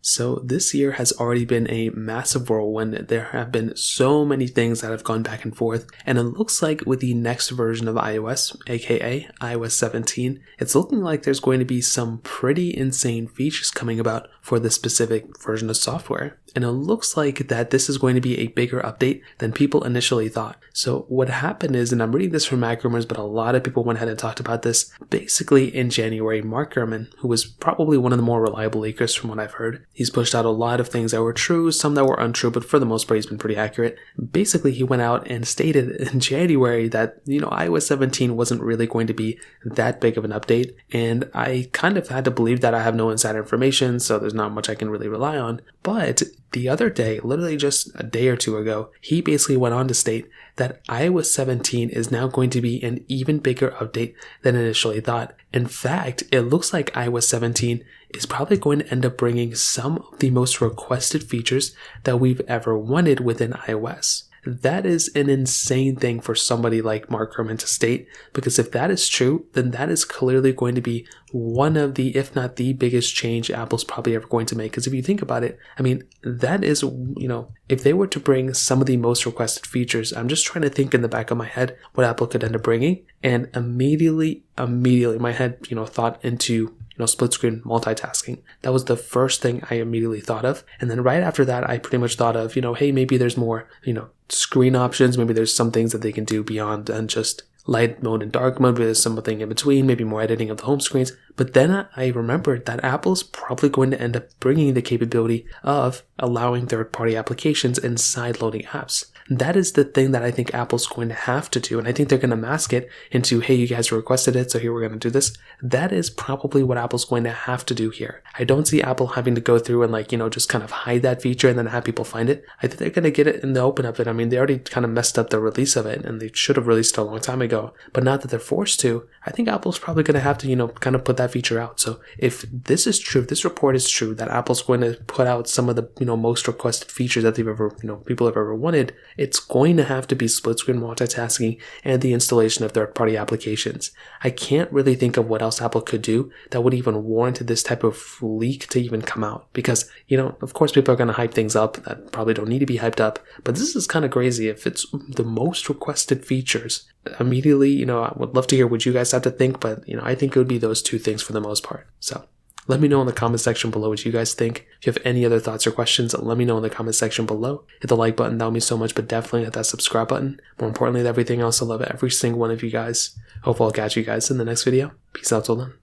So this year has already been a massive whirlwind. There have been so many things that have gone back and forth, and it looks like with the next version of iOS, aka iOS 17, it's looking like there's going to be some pretty insane features coming about for this specific version of software. And it looks like that this is going to be a bigger update than people initially thought. So what happened is, and I'm reading this from Mac Rumors, but a lot of people went ahead and talked about this, basically in January, Mark Gurman, who was probably one of the more reliable leakers from what I've heard, he's pushed out a lot of things that were true, some that were untrue, but for the most part he's been pretty accurate. Basically, he went out and stated in January that, iOS 17 wasn't really going to be that big of an update, and I kind of had to believe that. I have no insider information, so there's not much I can really rely on, but the other day, literally just a day or two ago, he basically went on to state that iOS 17 is now going to be an even bigger update than initially thought. In fact, it looks like iOS 17 is probably going to end up bringing some of the most requested features that we've ever wanted within iOS. That is an insane thing for somebody like Mark Gurman to state, because if that is true, then that is clearly going to be one of the, if not the biggest change Apple's probably ever going to make. Because if you think about it, that is, if they were to bring some of the most requested features, I'm just trying to think in the back of my head what Apple could end up bringing, and immediately my head, thought into split screen multitasking. That was the first thing I immediately thought of. And then right after that, I pretty much thought of, hey, maybe there's more, screen options. Maybe there's some things that they can do beyond than just light mode and dark mode. Maybe there's something in between, maybe more editing of the home screens. But then I remembered that Apple's probably going to end up bringing the capability of allowing third-party applications and side-loading apps. That is the thing that I think Apple's going to have to do, and I think they're going to mask it into, hey, you guys requested it, so here we're going to do this. That is probably what Apple's going to have to do here. I don't see Apple having to go through and just kind of hide that feature and then have people find it. I think they're going to get it in the open of it. They already kind of messed up the release of it, and they should have released it a long time ago. But now that they're forced to, I think Apple's probably going to have to, kind of put that feature out. So if this is true, if this report is true, that Apple's going to put out some of the, most requested features that they've ever, people have ever wanted, it's going to have to be split screen multitasking and the installation of third-party applications. I can't really think of what else Apple could do that would even warrant this type of leak to even come out, because, of course people are going to hype things up that probably don't need to be hyped up, but this is kind of crazy. If it's the most requested features, immediately, I would love to hear what you guys have to think, but, I think it would be those two things for the most part. So let me know in the comment section below what you guys think. If you have any other thoughts or questions, let me know in the comment section below. Hit the like button, that would mean so much, but definitely hit that subscribe button. More importantly than everything else, I love every single one of you guys. Hopefully I'll catch you guys in the next video. Peace out till then.